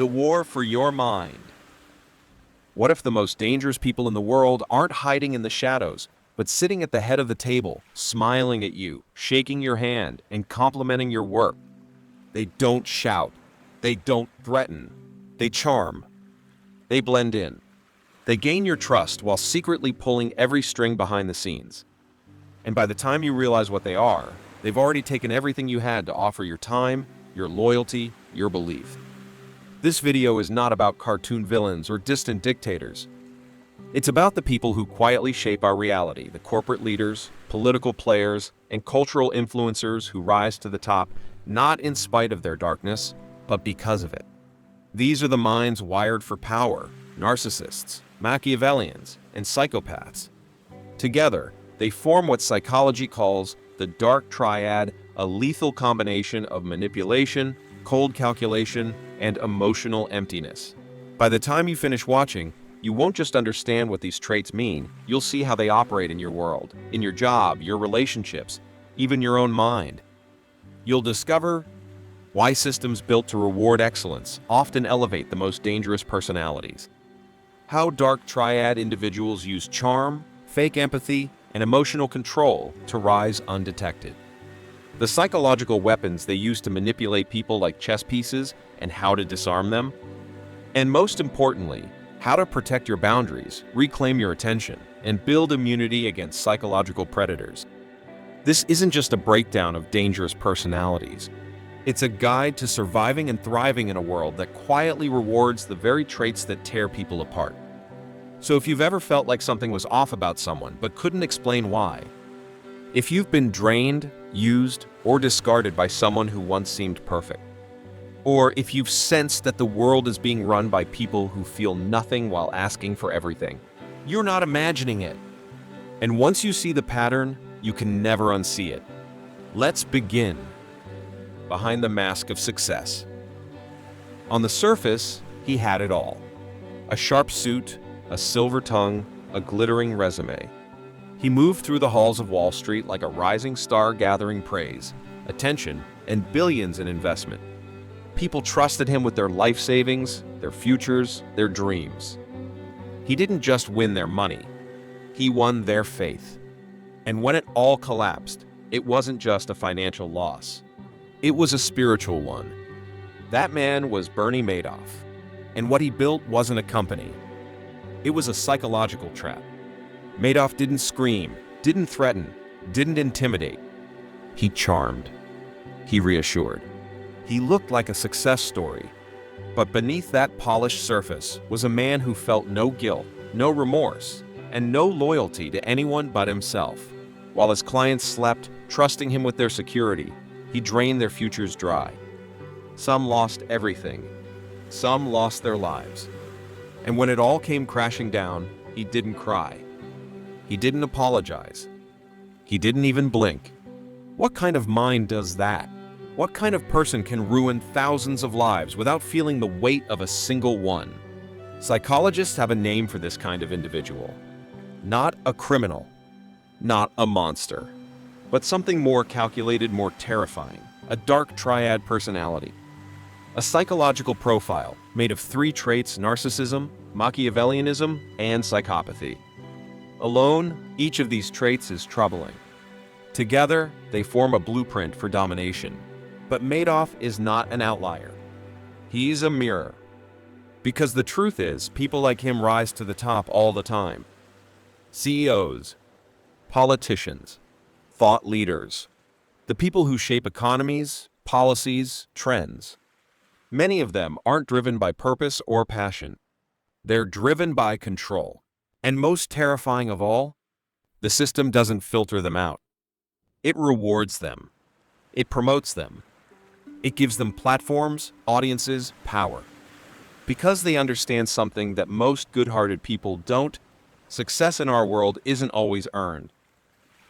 The war for your mind. What if the most dangerous people in the world aren't hiding in the shadows, but sitting at the head of the table, smiling at you, shaking your hand, and complimenting your work? They don't shout. They don't threaten. They charm. They blend in. They gain your trust while secretly pulling every string behind the scenes. And by the time you realize what they are, they've already taken everything you had to offer: your time, your loyalty, your belief. This video is not about cartoon villains or distant dictators. It's about the people who quietly shape our reality, the corporate leaders, political players, and cultural influencers who rise to the top, not in spite of their darkness, but because of it. These are the minds wired for power: narcissists, Machiavellians, and psychopaths. Together, they form what psychology calls the Dark Triad, a lethal combination of manipulation, cold calculation, and emotional emptiness. By the time you finish watching, you won't just understand what these traits mean, you'll see how they operate in your world, in your job, your relationships, even your own mind. You'll discover why systems built to reward excellence often elevate the most dangerous personalities. How Dark Triad individuals use charm, fake empathy, and emotional control to rise undetected. The psychological weapons they use to manipulate people like chess pieces, and how to disarm them. And most importantly, how to protect your boundaries, reclaim your attention, and build immunity against psychological predators. This isn't just a breakdown of dangerous personalities. It's a guide to surviving and thriving in a world that quietly rewards the very traits that tear people apart. So if you've ever felt like something was off about someone but couldn't explain why, if you've been drained, used, or discarded by someone who once seemed perfect, or if you've sensed that the world is being run by people who feel nothing while asking for everything, you're not imagining it. And once you see the pattern, you can never unsee it. Let's begin. Behind the mask of success. On the surface, he had it all. A sharp suit, a silver tongue, a glittering resume. He moved through the halls of Wall Street like a rising star, gathering praise, attention, and billions in investment. People trusted him with their life savings, their futures, their dreams. He didn't just win their money, he won their faith. And when it all collapsed, it wasn't just a financial loss. It was a spiritual one. That man was Bernie Madoff, and what he built wasn't a company. It was a psychological trap. Madoff didn't scream, didn't threaten, didn't intimidate. He charmed. He reassured. He looked like a success story. But beneath that polished surface was a man who felt no guilt, no remorse, and no loyalty to anyone but himself. While his clients slept, trusting him with their security, he drained their futures dry. Some lost everything. Some lost their lives. And when it all came crashing down, he didn't cry. He didn't apologize. He didn't even blink. What kind of mind does that? What kind of person can ruin thousands of lives without feeling the weight of a single one? Psychologists have a name for this kind of individual. Not a criminal, not a monster, but something more calculated, more terrifying: a dark triad personality. A psychological profile made of 3 traits: narcissism, Machiavellianism, and psychopathy. Alone, each of these traits is troubling. Together, they form a blueprint for domination. But Madoff is not an outlier. He's a mirror. Because the truth is, people like him rise to the top all the time. CEOs, politicians, thought leaders, the people who shape economies, policies, trends. Many of them aren't driven by purpose or passion. They're driven by control. And most terrifying of all, the system doesn't filter them out. It rewards them. It promotes them. It gives them platforms, audiences, power. Because they understand something that most good-hearted people don't, success in our world isn't always earned.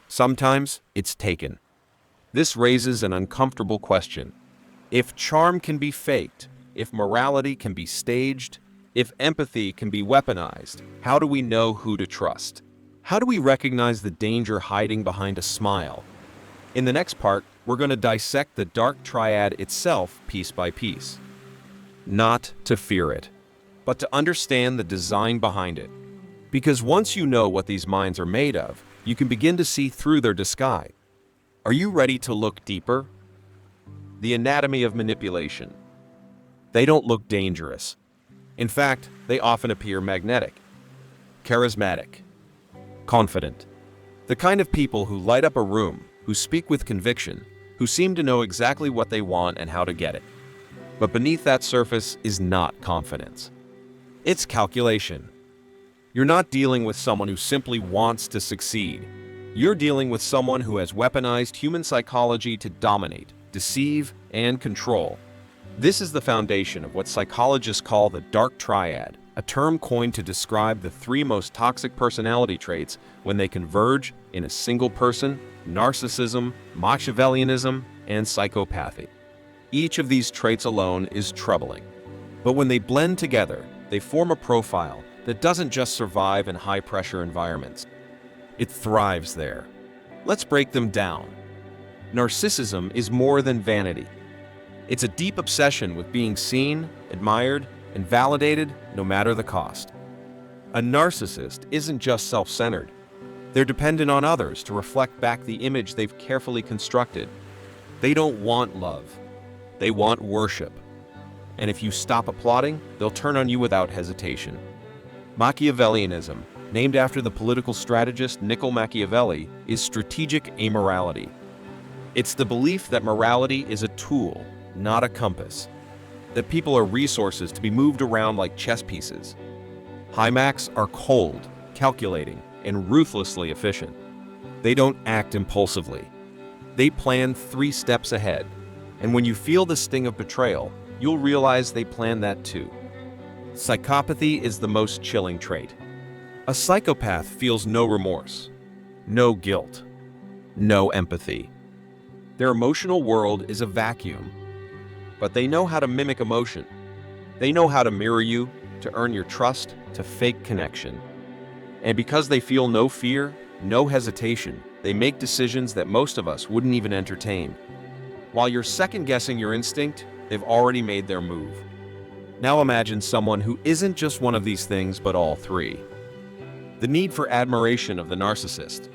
Sometimes it's taken. This raises an uncomfortable question. If charm can be faked, if morality can be staged, if empathy can be weaponized, how do we know who to trust? How do we recognize the danger hiding behind a smile? In the next part, we're going to dissect the Dark Triad itself piece by piece. not to fear it, but to understand the design behind it. Because once you know what these minds are made of, you can begin to see through their disguise. Are you ready to look deeper? The anatomy of manipulation. They don't look dangerous. In fact, they often appear magnetic, charismatic, confident. The kind of people who light up a room, who speak with conviction, who seem to know exactly what they want and how to get it. But beneath that surface is not confidence. It's calculation. You're not dealing with someone who simply wants to succeed. You're dealing with someone who has weaponized human psychology to dominate, deceive, and control. This is the foundation of what psychologists call the Dark Triad, a term coined to describe the three most toxic personality traits when they converge in a single person: narcissism, Machiavellianism, and psychopathy. Each of these traits alone is troubling. But when they blend together, they form a profile that doesn't just survive in high-pressure environments. It thrives there. Let's break them down. Narcissism is more than vanity. It's a deep obsession with being seen, admired, and validated no matter the cost. A narcissist isn't just self-centered. They're dependent on others to reflect back the image they've carefully constructed. They don't want love. They want worship. And if you stop applauding, they'll turn on you without hesitation. Machiavellianism, named after the political strategist Niccolo Machiavelli, is strategic amorality. It's the belief that morality is a tool, not a compass. That people are resources to be moved around like chess pieces. High-Macs are cold, calculating, and ruthlessly efficient. They don't act impulsively. They plan 3 steps ahead. And when you feel the sting of betrayal, you'll realize they plan that too. Psychopathy is the most chilling trait. A psychopath feels no remorse, no guilt, no empathy. Their emotional world is a vacuum. But they know how to mimic emotion. They know how to mirror you, to earn your trust, to fake connection. And because they feel no fear, no hesitation, they make decisions that most of us wouldn't even entertain. While you're second-guessing your instinct, they've already made their move. Now imagine someone who isn't just one of these things, but all three. The need for admiration of the narcissist.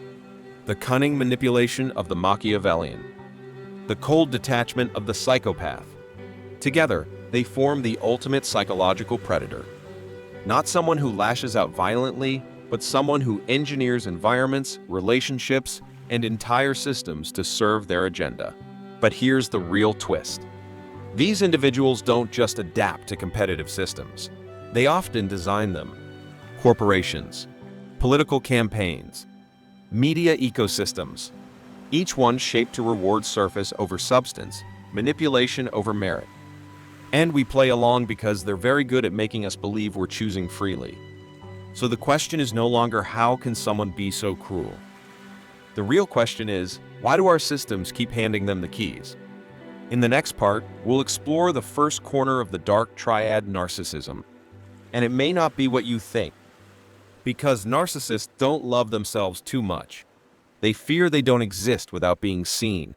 The cunning manipulation of the Machiavellian. The cold detachment of the psychopath. Together, they form the ultimate psychological predator. Not someone who lashes out violently, but someone who engineers environments, relationships, and entire systems to serve their agenda. But here's the real twist. These individuals don't just adapt to competitive systems. They often design them. Corporations, political campaigns, media ecosystems, each one shaped to reward surface over substance, manipulation over merit. And we play along because they're very good at making us believe we're choosing freely. So the question is no longer how can someone be so cruel? The real question is, why do our systems keep handing them the keys? In the next part, we'll explore the first corner of the Dark Triad: narcissism. And it may not be what you think. Because narcissists don't love themselves too much. They fear they don't exist without being seen.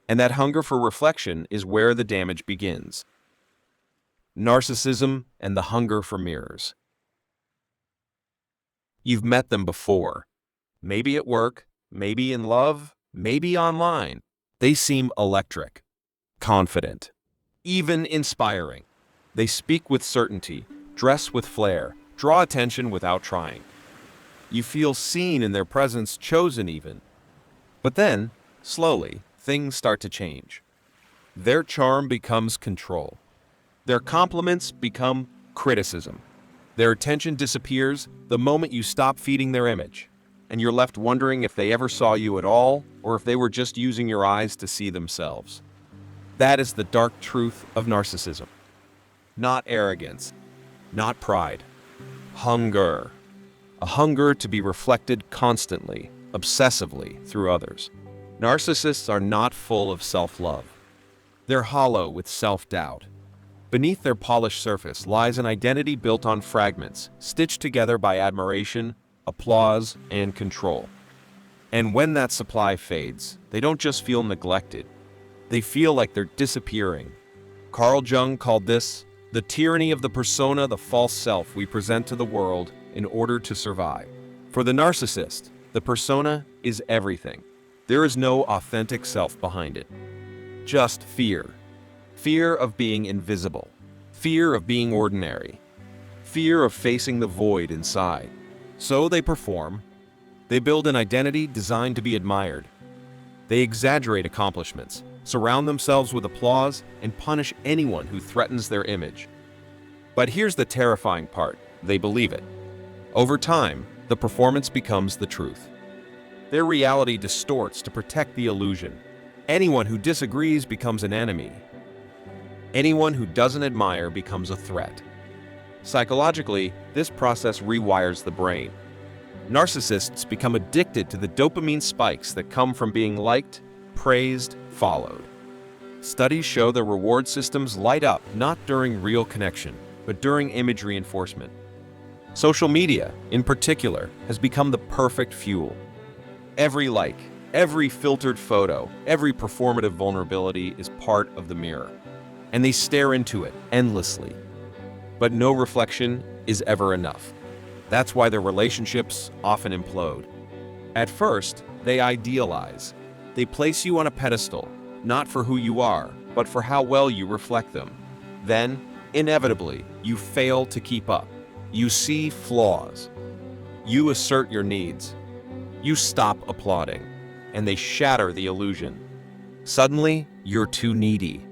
And that hunger for reflection is where the damage begins. Narcissism and the hunger for mirrors. You've met them before. Maybe at work, maybe in love, maybe online. They seem electric, confident, even inspiring. They speak with certainty, dress with flair, draw attention without trying. You feel seen in their presence, chosen even. But then, slowly, things start to change. Their charm becomes control. Their compliments become criticism. Their attention disappears the moment you stop feeding their image, and you're left wondering if they ever saw you at all, or if they were just using your eyes to see themselves. That is the dark truth of narcissism. Not arrogance, not pride. Hunger. A hunger to be reflected constantly, obsessively through others. Narcissists are not full of self-love. They're hollow with self-doubt. Beneath their polished surface lies an identity built on fragments, stitched together by admiration, applause, and control. And when that supply fades, they don't just feel neglected. They feel like they're disappearing. Carl Jung called this The tyranny of the persona, the false self we present to the world in order to survive. For the narcissist, the persona is everything. There is no authentic self behind it. Just fear. Fear of being invisible. Fear of being ordinary. Fear of facing the void inside. So they perform. They build an identity designed to be admired. They exaggerate accomplishments, surround themselves with applause, and punish anyone who threatens their image. But here's the terrifying part: they believe it. Over time, the performance becomes the truth. Their reality distorts to protect the illusion. Anyone who disagrees becomes an enemy. Anyone who doesn't admire becomes a threat. Psychologically, this process rewires the brain. Narcissists become addicted to the dopamine spikes that come from being liked, praised, followed. Studies show their reward systems light up not during real connection, but during image reinforcement. Social media, in particular, has become the perfect fuel. Every like, every filtered photo, every performative vulnerability is part of the mirror, and they stare into it endlessly. But no reflection is ever enough. That's why their relationships often implode. At first, they idealize. They place you on a pedestal, not for who you are, but for how well you reflect them. Then, inevitably, you fail to keep up. You see flaws. You assert your needs. You stop applauding, and they shatter the illusion. Suddenly, you're too needy,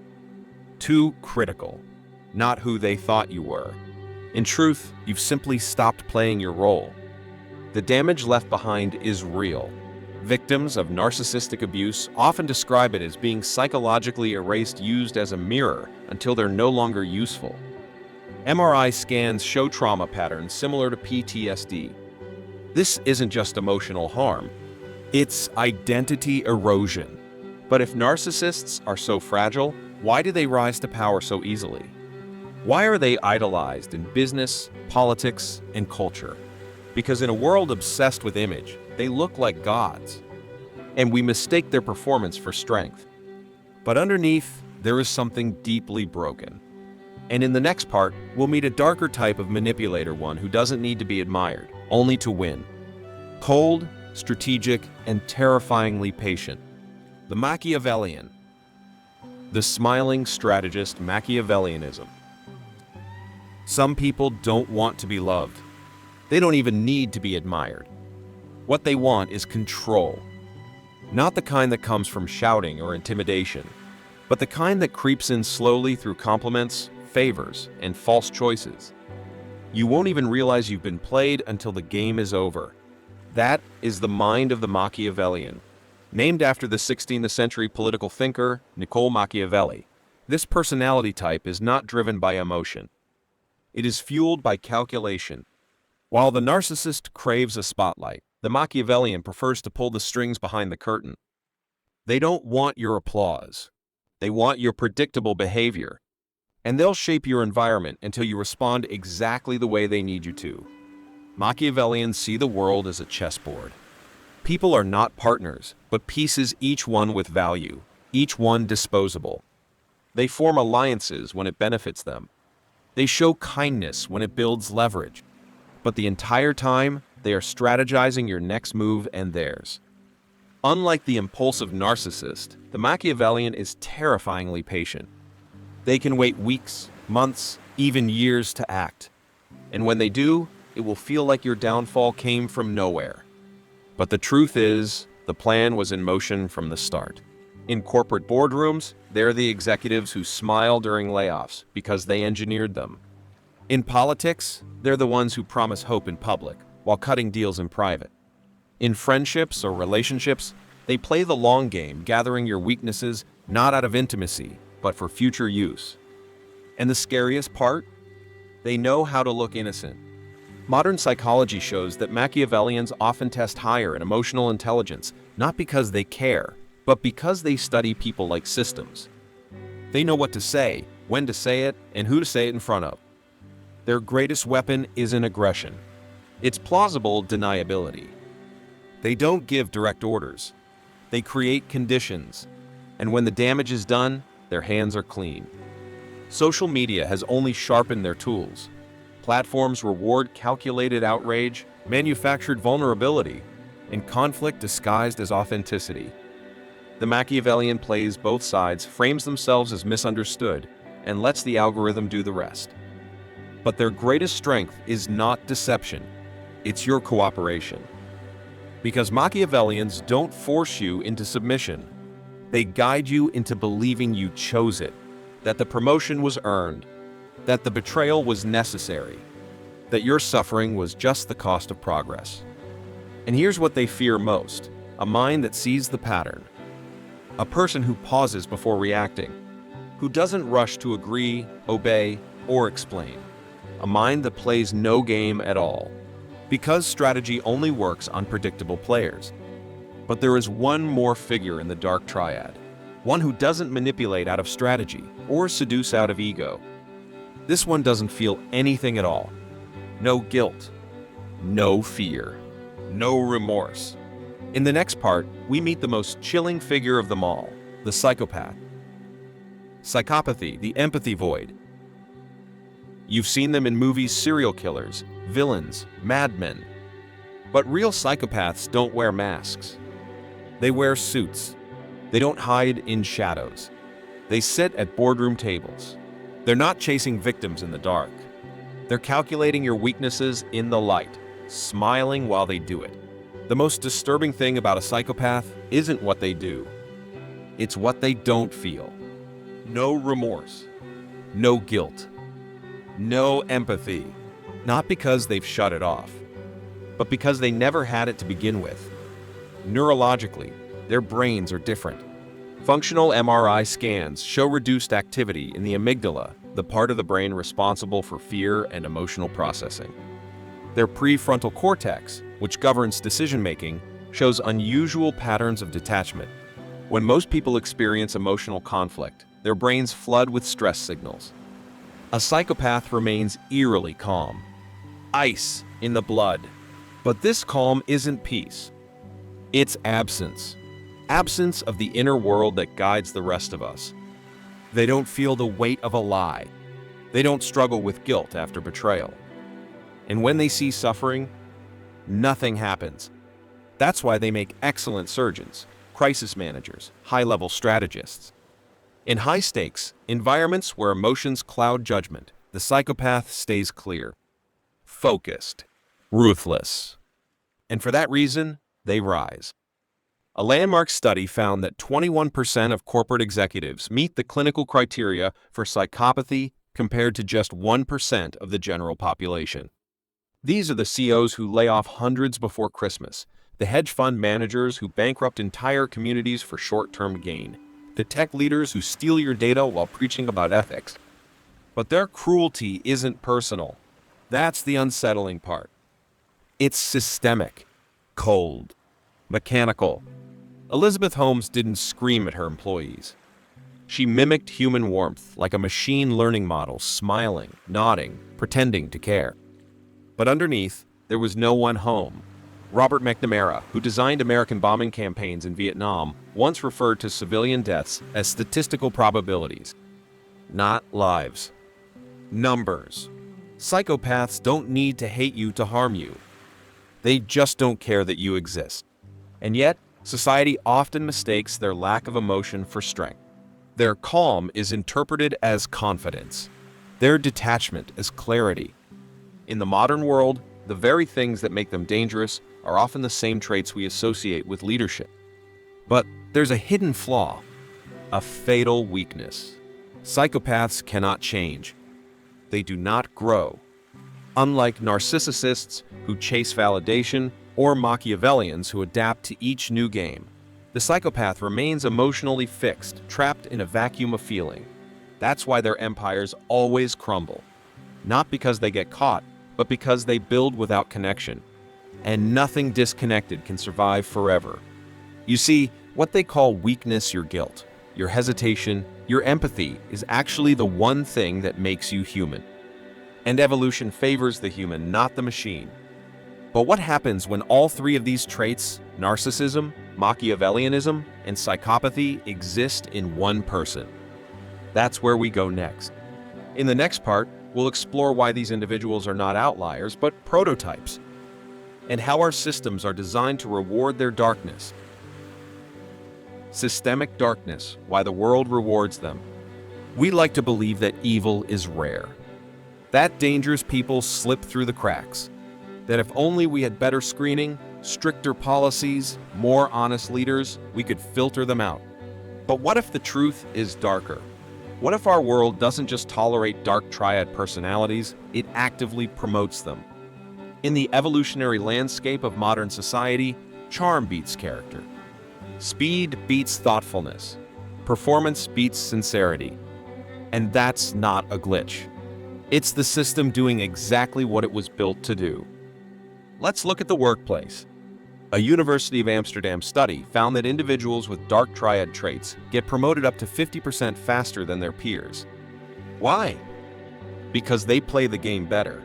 too critical, not who they thought you were. In truth, you've simply stopped playing your role. The damage left behind is real. Victims of narcissistic abuse often describe it as being psychologically erased, used as a mirror until they're no longer useful. MRI scans show trauma patterns similar to PTSD. This isn't just emotional harm, it's identity erosion. But if narcissists are so fragile, why do they rise to power so easily? Why are they idolized in business, politics, and culture? Because in a world obsessed with image, they look like gods, and we mistake their performance for strength. But underneath, there is something deeply broken. And in the next part, we'll meet a darker type of manipulator, one who doesn't need to be admired, only to win. Cold, strategic, and terrifyingly patient. The Machiavellian. The smiling strategist, Machiavellianism. Some people don't want to be loved. They don't even need to be admired. What they want is control. Not the kind that comes from shouting or intimidation, but the kind that creeps in slowly through compliments, favors, and false choices. You won't even realize you've been played until the game is over. That is the mind of the Machiavellian, named after the 16th century political thinker Niccolò Machiavelli. This personality type is not driven by emotion. It is fueled by calculation. While the narcissist craves a spotlight, the Machiavellian prefers to pull the strings behind the curtain. They don't want your applause. They want your predictable behavior. And they'll shape your environment until you respond exactly the way they need you to. Machiavellians see the world as a chessboard. People are not partners, but pieces, each one with value, each one disposable. They form alliances when it benefits them. They show kindness when it builds leverage. But the entire time, they are strategizing your next move and theirs. Unlike the impulsive narcissist, the Machiavellian is terrifyingly patient. They can wait weeks, months, even years to act. And when they do, it will feel like your downfall came from nowhere. But the truth is, the plan was in motion from the start. In corporate boardrooms, they're the executives who smile during layoffs because they engineered them. In politics, they're the ones who promise hope in public while cutting deals in private. In friendships or relationships, they play the long game, gathering your weaknesses not out of intimacy, but for future use. And the scariest part? They know how to look innocent. Modern psychology shows that Machiavellians often test higher in emotional intelligence, not because they care, but because they study people like systems. They know what to say, when to say it, and who to say it in front of. Their greatest weapon isn't aggression. It's plausible deniability. They don't give direct orders. They create conditions. And when the damage is done, their hands are clean. Social media has only sharpened their tools. Platforms reward calculated outrage, manufactured vulnerability, and conflict disguised as authenticity. The Machiavellian plays both sides, frames themselves as misunderstood, and lets the algorithm do the rest. But their greatest strength is not deception, it's your cooperation. Because Machiavellians don't force you into submission. They guide you into believing you chose it, that the promotion was earned, that the betrayal was necessary, that your suffering was just the cost of progress. And here's what they fear most: a mind that sees the pattern. A person who pauses before reacting, who doesn't rush to agree, obey, or explain. A mind that plays no game at all, because strategy only works on predictable players. But there is one more figure in the Dark Triad, one who doesn't manipulate out of strategy or seduce out of ego. This one doesn't feel anything at all. No guilt, no fear, no remorse. In the next part, we meet the most chilling figure of them all, the psychopath. Psychopathy, the empathy void. You've seen them in movies: serial killers, villains, madmen. But real psychopaths don't wear masks. They wear suits. They don't hide in shadows. They sit at boardroom tables. They're not chasing victims in the dark. They're calculating your weaknesses in the light, smiling while they do it. The most disturbing thing about a psychopath isn't what they do. It's what they don't feel. No remorse. No guilt. No empathy. Not because they've shut it off, but because they never had it to begin with. Neurologically, their brains are different. Functional MRI scans show reduced activity in the amygdala, the part of the brain responsible for fear and emotional processing. Their prefrontal cortex, which governs decision-making, shows unusual patterns of detachment. When most people experience emotional conflict, their brains flood with stress signals. A psychopath remains eerily calm. Ice in the blood. But this calm isn't peace. It's absence. Absence of the inner world that guides the rest of us. They don't feel the weight of a lie. They don't struggle with guilt after betrayal. And when they see suffering, nothing happens. That's why they make excellent surgeons, crisis managers, high-level strategists. In high-stakes environments where emotions cloud judgment, the psychopath stays clear, focused, ruthless. And for that reason, they rise. A landmark study found that 21% of corporate executives meet the clinical criteria for psychopathy compared to just 1% of the general population. These are the CEOs who lay off hundreds before Christmas, the hedge fund managers who bankrupt entire communities for short-term gain, the tech leaders who steal your data while preaching about ethics. But their cruelty isn't personal. That's the unsettling part. It's systemic, cold, mechanical. Elizabeth Holmes didn't scream at her employees. She mimicked human warmth like a machine learning model, smiling, nodding, pretending to care. But underneath, there was no one home. Robert McNamara, who designed American bombing campaigns in Vietnam, once referred to civilian deaths as statistical probabilities, not lives. Numbers. Psychopaths don't need to hate you to harm you. They just don't care that you exist. And yet, society often mistakes their lack of emotion for strength. Their calm is interpreted as confidence. Their detachment as clarity. In the modern world, the very things that make them dangerous are often the same traits we associate with leadership. But there's a hidden flaw, a fatal weakness. Psychopaths cannot change. They do not grow. Unlike narcissists who chase validation or Machiavellians who adapt to each new game, the psychopath remains emotionally fixed, trapped in a vacuum of feeling. That's why their empires always crumble. Not because they get caught, but because they build without connection. And nothing disconnected can survive forever. You see, what they call weakness, your guilt, your hesitation, your empathy is actually the one thing that makes you human. And evolution favors the human, not the machine. But what happens when all three of these traits, narcissism, Machiavellianism, and psychopathy, exist in one person? That's where we go next. In the next part, we'll explore why these individuals are not outliers, but prototypes, and how our systems are designed to reward their darkness. Systemic darkness, why the world rewards them. We like to believe that evil is rare, that dangerous people slip through the cracks, that if only we had better screening, stricter policies, more honest leaders, we could filter them out. But what if the truth is darker? What if our world doesn't just tolerate Dark Triad personalities, it actively promotes them? In the evolutionary landscape of modern society, charm beats character. Speed beats thoughtfulness. Performance beats sincerity. And that's not a glitch. It's the system doing exactly what it was built to do. Let's look at the workplace. A University of Amsterdam study found that individuals with Dark Triad traits get promoted up to 50% faster than their peers. Why? Because they play the game better.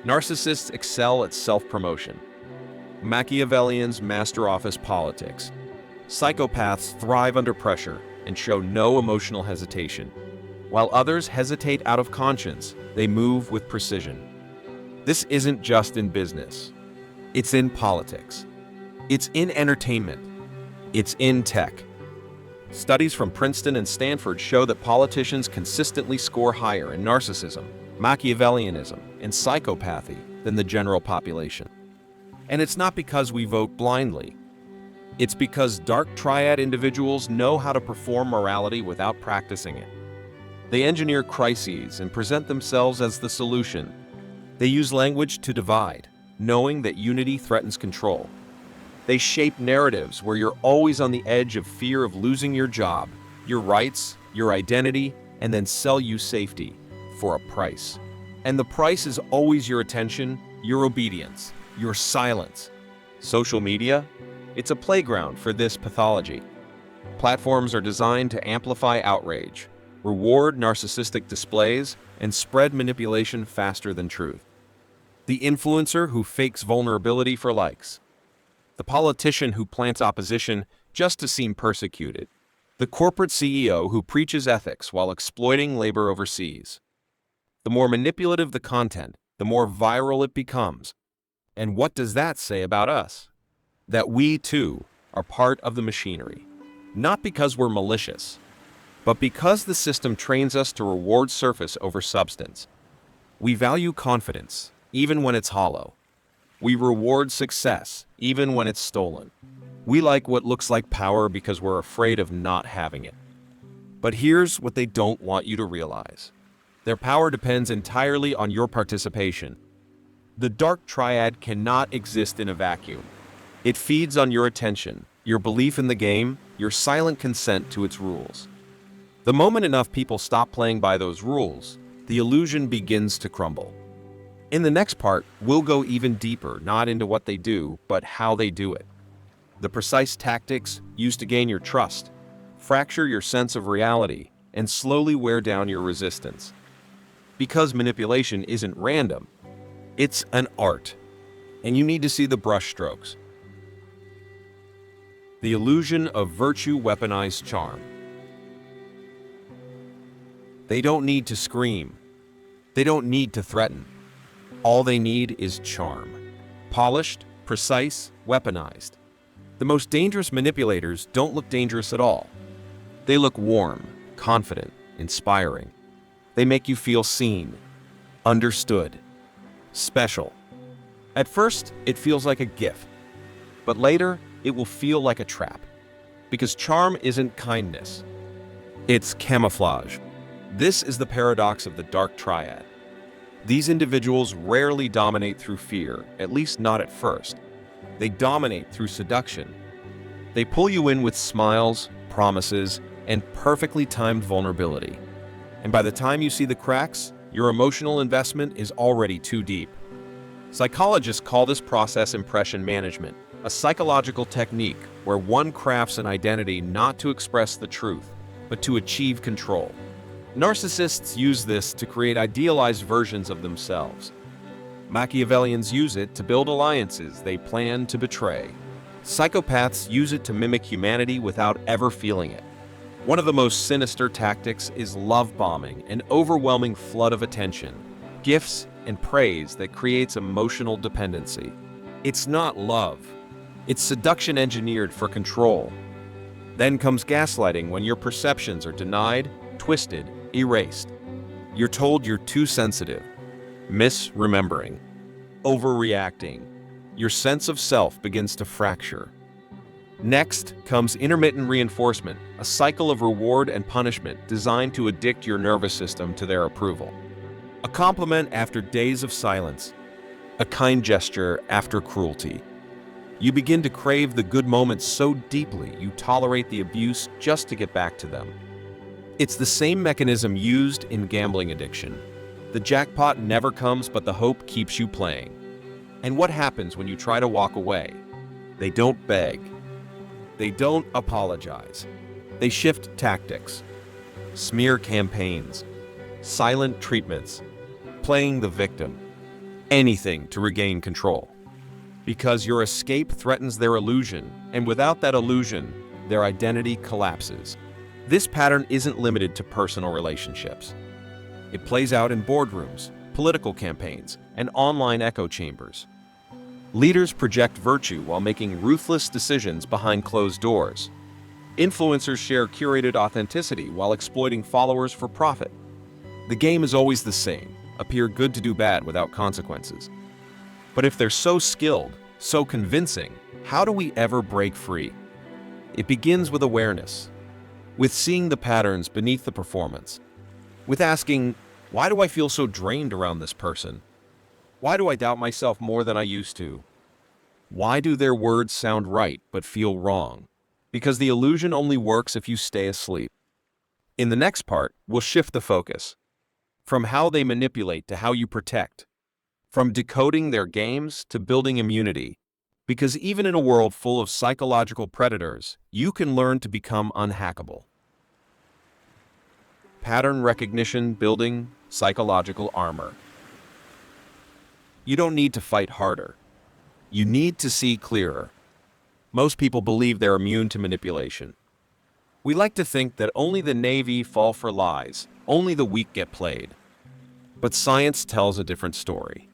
Narcissists excel at self-promotion. Machiavellians master office politics. Psychopaths thrive under pressure and show no emotional hesitation. While others hesitate out of conscience, they move with precision. This isn't just in business. It's in politics. It's in entertainment. It's in tech. Studies from Princeton and Stanford show that politicians consistently score higher in narcissism, Machiavellianism, and psychopathy than the general population. And it's not because we vote blindly. It's because Dark Triad individuals know how to perform morality without practicing it. They engineer crises and present themselves as the solution. They use language to divide, knowing that unity threatens control. They shape narratives where you're always on the edge of fear of losing your job, your rights, your identity, and then sell you safety for a price. And the price is always your attention, your obedience, your silence. Social media? It's a playground for this pathology. Platforms are designed to amplify outrage, reward narcissistic displays, and spread manipulation faster than truth. The influencer who fakes vulnerability for likes. The politician who plants opposition just to seem persecuted. The corporate CEO who preaches ethics while exploiting labor overseas. The more manipulative the content, the more viral it becomes. And what does that say about us? That we, too, are part of the machinery. Not because we're malicious, but because the system trains us to reward surface over substance. We value confidence, even when it's hollow. We reward success, even when it's stolen. We like what looks like power because we're afraid of not having it. But here's what they don't want you to realize. Their power depends entirely on your participation. The Dark Triad cannot exist in a vacuum. It feeds on your attention, your belief in the game, your silent consent to its rules. The moment enough people stop playing by those rules, the illusion begins to crumble. In the next part, we'll go even deeper, not into what they do, but how they do it. The precise tactics used to gain your trust, fracture your sense of reality, and slowly wear down your resistance. Because manipulation isn't random, it's an art, and you need to see the brushstrokes. The illusion of virtue weaponized charm. They don't need to scream. They don't need to threaten. All they need is charm. Polished, precise, weaponized. The most dangerous manipulators don't look dangerous at all. They look warm, confident, inspiring. They make you feel seen, understood, special. At first, it feels like a gift, but later, it will feel like a trap. Because charm isn't kindness. It's camouflage. This is the paradox of the Dark Triad. These individuals rarely dominate through fear, at least not at first. They dominate through seduction. They pull you in with smiles, promises, and perfectly timed vulnerability. And by the time you see the cracks, your emotional investment is already too deep. Psychologists call this process impression management, a psychological technique where one crafts an identity not to express the truth, but to achieve control. Narcissists use this to create idealized versions of themselves. Machiavellians use it to build alliances they plan to betray. Psychopaths use it to mimic humanity without ever feeling it. One of the most sinister tactics is love bombing, an overwhelming flood of attention, gifts, and praise that creates emotional dependency. It's not love. It's seduction engineered for control. Then comes gaslighting when your perceptions are denied, twisted, erased. You're told you're too sensitive, misremembering, overreacting. Your sense of self begins to fracture. Next comes intermittent reinforcement, a cycle of reward and punishment designed to addict your nervous system to their approval. A compliment after days of silence, a kind gesture after cruelty. You begin to crave the good moments so deeply you tolerate the abuse just to get back to them. It's the same mechanism used in gambling addiction. The jackpot never comes, but the hope keeps you playing. And what happens when you try to walk away? They don't beg. They don't apologize. They shift tactics, smear campaigns, silent treatments, playing the victim, anything to regain control. Because your escape threatens their illusion, and without that illusion, their identity collapses. This pattern isn't limited to personal relationships. It plays out in boardrooms, political campaigns, and online echo chambers. Leaders project virtue while making ruthless decisions behind closed doors. Influencers share curated authenticity while exploiting followers for profit. The game is always the same: appear good to do bad without consequences. But if they're so skilled, so convincing, how do we ever break free? It begins with awareness, with seeing the patterns beneath the performance, with asking, why do I feel so drained around this person? Why do I doubt myself more than I used to? Why do their words sound right but feel wrong? Because the illusion only works if you stay asleep. In the next part, we'll shift the focus from how they manipulate to how you protect, from decoding their games to building immunity. Because even in a world full of psychological predators, you can learn to become unhackable. Pattern recognition, building psychological armor. You don't need to fight harder. You need to see clearer. Most people believe they're immune to manipulation. We like to think that only the Navy fall for lies, only the weak get played. But science tells a different story.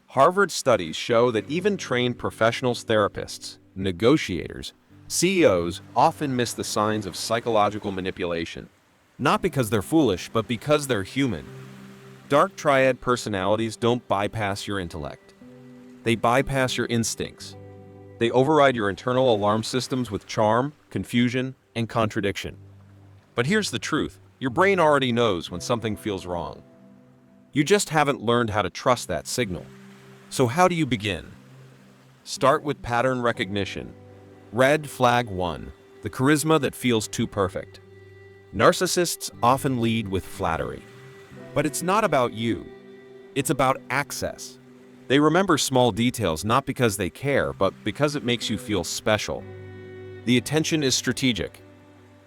Harvard studies show that even trained professionals, therapists, negotiators, CEOs often miss the signs of psychological manipulation. Not because they're foolish, but because they're human. Dark Triad personalities don't bypass your intellect. They bypass your instincts. They override your internal alarm systems with charm, confusion, and contradiction. But here's the truth: your brain already knows when something feels wrong. You just haven't learned how to trust that signal. So how do you begin? Start with pattern recognition. Red flag 1, the charisma that feels too perfect. Narcissists often lead with flattery. But it's not about you. It's about access. They remember small details not because they care, but because it makes you feel special. The attention is strategic.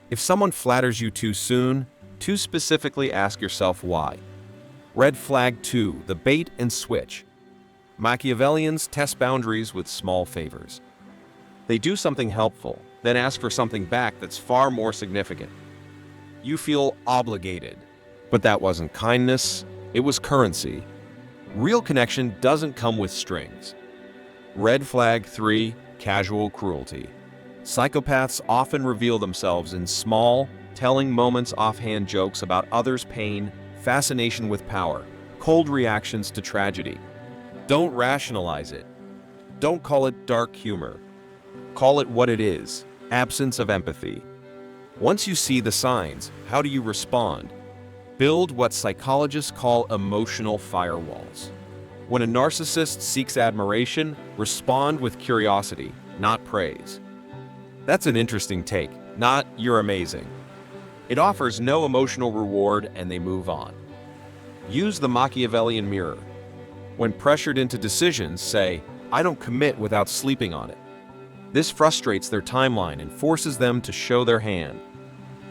If someone flatters you too soon, too specifically ask yourself why. Red flag 2, the bait and switch. Machiavellians test boundaries with small favors. They do something helpful, then ask for something back that's far more significant. You feel obligated. But that wasn't kindness, it was currency. Real connection doesn't come with strings. Red flag 3, casual cruelty. Psychopaths often reveal themselves in small, telling moments, offhand jokes about others' pain, fascination with power, cold reactions to tragedy. Don't rationalize it. Don't call it dark humor. Call it what it is: absence of empathy. Once you see the signs, how do you respond? Build what psychologists call emotional firewalls. When a narcissist seeks admiration, respond with curiosity, not praise. That's an interesting take, not "you're amazing." It offers no emotional reward and they move on. Use the Machiavellian mirror. When pressured into decisions, say, "I don't commit without sleeping on it." This frustrates their timeline and forces them to show their hand.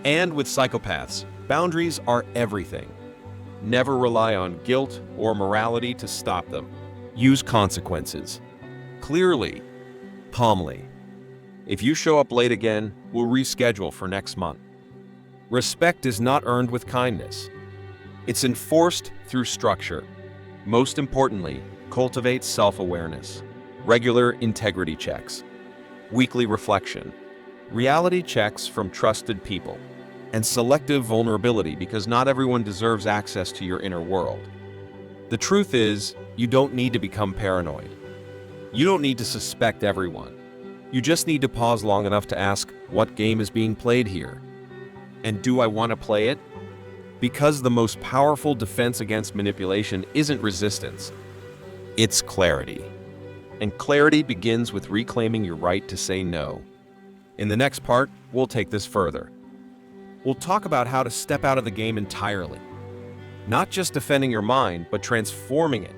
And with psychopaths, boundaries are everything. Never rely on guilt or morality to stop them. Use consequences. Clearly, calmly. If you show up late again, we'll reschedule for next month. Respect is not earned with kindness. It's enforced through structure. Most importantly, cultivate self-awareness, regular integrity checks, weekly reflection, reality checks from trusted people, and selective vulnerability because not everyone deserves access to your inner world. The truth is, you don't need to become paranoid. You don't need to suspect everyone. You just need to pause long enough to ask, what game is being played here? And do I want to play it? Because the most powerful defense against manipulation isn't resistance, it's clarity. And clarity begins with reclaiming your right to say no. In the next part, we'll take this further. We'll talk about how to step out of the game entirely. Not just defending your mind, but transforming it.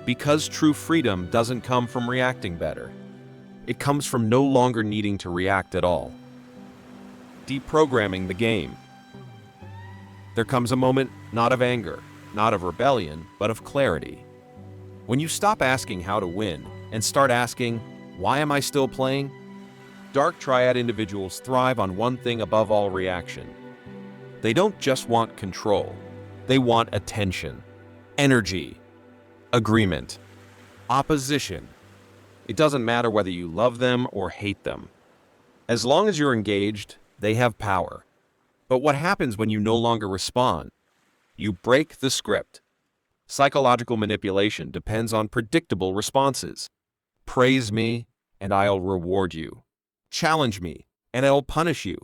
Because true freedom doesn't come from reacting better. It comes from no longer needing to react at all. Deprogramming the game. There comes a moment not of anger, not of rebellion, but of clarity. When you stop asking how to win and start asking, why am I still playing? Dark Triad individuals thrive on one thing above all: reaction. They don't just want control. They want attention, energy, agreement, opposition. It doesn't matter whether you love them or hate them. As long as you're engaged, they have power. But what happens when you no longer respond? You break the script. Psychological manipulation depends on predictable responses. Praise me, and I'll reward you. Challenge me, and I'll punish you.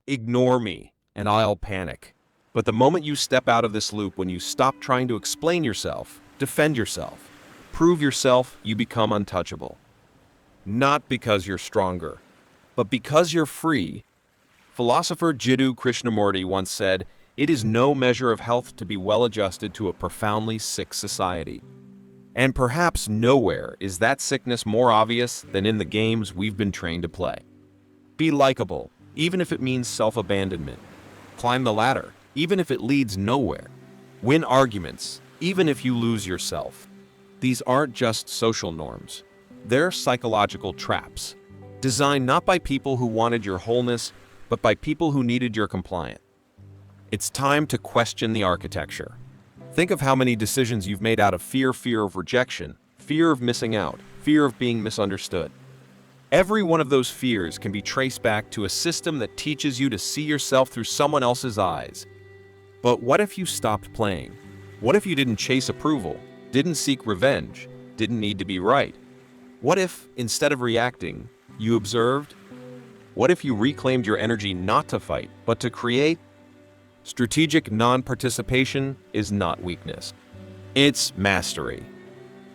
Ignore me, and I'll panic. But the moment you step out of this loop, when you stop trying to explain yourself, defend yourself, prove yourself, you become untouchable. Not because you're stronger, but because you're free. Philosopher Jiddu Krishnamurti once said, "It is no measure of health to be well-adjusted to a profoundly sick society." And perhaps nowhere is that sickness more obvious than in the games we've been trained to play. Be likable, even if it means self-abandonment. Climb the ladder, even if it leads nowhere. Win arguments, even if you lose yourself. These aren't just social norms. They're psychological traps, designed not by people who wanted your wholeness, but by people who needed your compliance. It's time to question the architecture. Think of how many decisions you've made out of fear of rejection, fear of missing out, fear of being misunderstood. Every one of those fears can be traced back to a system that teaches you to see yourself through someone else's eyes. But what if you stopped playing? What if you didn't chase approval, didn't seek revenge, didn't need to be right? What if, instead of reacting, you observed? What if you reclaimed your energy not to fight, but to create? Strategic non-participation is not weakness. It's mastery.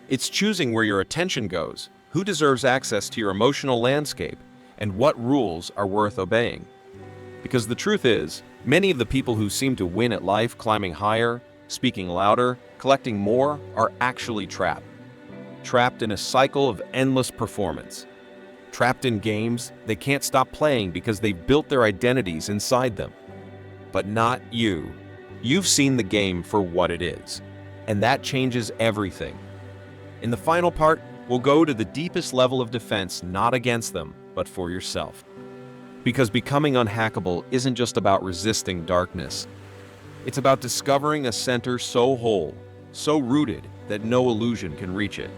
It's choosing where your attention goes, who deserves access to your emotional landscape, and what rules are worth obeying. Because the truth is, many of the people who seem to win at life, climbing higher, speaking louder, collecting more, are actually trapped. Trapped in a cycle of endless performance. Trapped in games they can't stop playing because they've built their identities inside them. But not you. You've seen the game for what it is, and that changes everything. In the final part, we'll go to the deepest level of defense, not against them, but for yourself. Because becoming unhackable isn't just about resisting darkness. It's about discovering a center so whole, so rooted, that no illusion can reach it.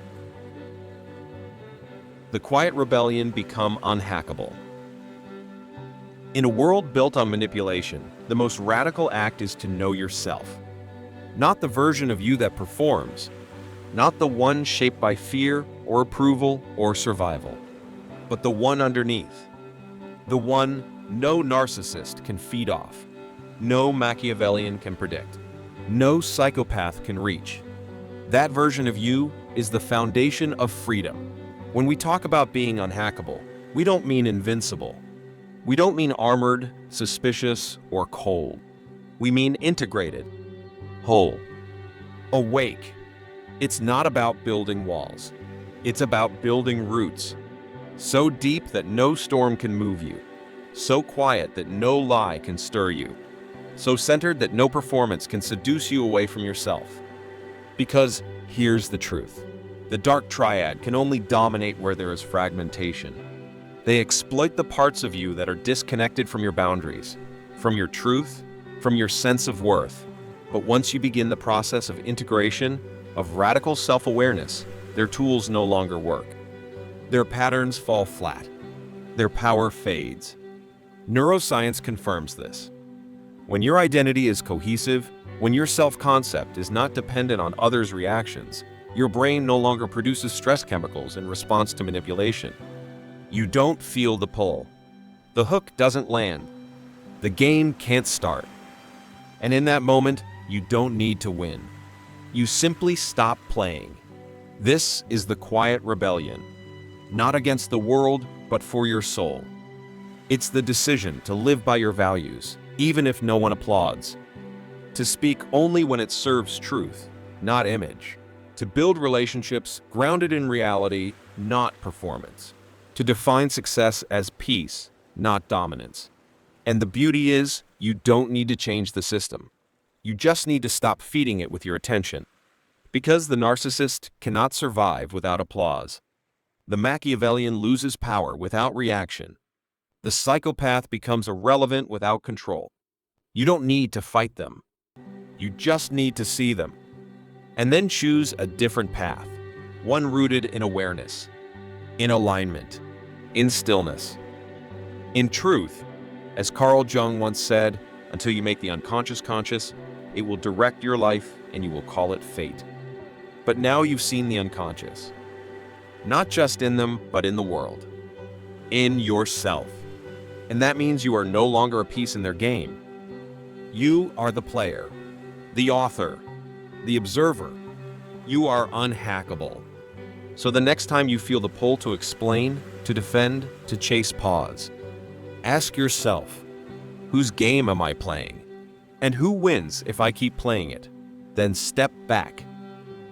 The quiet rebellion become unhackable. In a world built on manipulation, the most radical act is to know yourself. Not the version of you that performs, not the one shaped by fear or approval or survival, but the one underneath. The one no narcissist can feed off, no Machiavellian can predict, no psychopath can reach. That version of you is the foundation of freedom. When we talk about being unhackable, we don't mean invincible. We don't mean armored, suspicious, or cold. We mean integrated, whole, awake. It's not about building walls. It's about building roots. So deep that no storm can move you. So quiet that no lie can stir you. So centered that no performance can seduce you away from yourself. Because here's the truth. The Dark Triad can only dominate where there is fragmentation. They exploit the parts of you that are disconnected from your boundaries, from your truth, from your sense of worth. But once you begin the process of integration, of radical self-awareness, their tools no longer work. Their patterns fall flat. Their power fades. Neuroscience confirms this. When your identity is cohesive, when your self-concept is not dependent on others' reactions, your brain no longer produces stress chemicals in response to manipulation. You don't feel the pull. The hook doesn't land. The game can't start. And in that moment, you don't need to win. You simply stop playing. This is the quiet rebellion. Not against the world, but for your soul. It's the decision to live by your values, even if no one applauds. To speak only when it serves truth, not image. To build relationships grounded in reality, not performance. To define success as peace, not dominance. And the beauty is, you don't need to change the system. You just need to stop feeding it with your attention. Because the narcissist cannot survive without applause. The Machiavellian loses power without reaction. The psychopath becomes irrelevant without control. You don't need to fight them. You just need to see them. And then choose a different path. One rooted in awareness, in alignment, in stillness. In truth, as Carl Jung once said, until you make the unconscious conscious, it will direct your life and you will call it fate. But now you've seen the unconscious. Not just in them, but in the world. In yourself. And that means you are no longer a piece in their game. You are the player, the author, the observer. You are unhackable. So the next time you feel the pull to explain, to defend, to chase, pause. Ask yourself, whose game am I playing? And who wins if I keep playing it? Then step back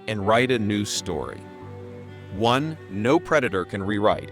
and write a new story. One no predator can rewrite.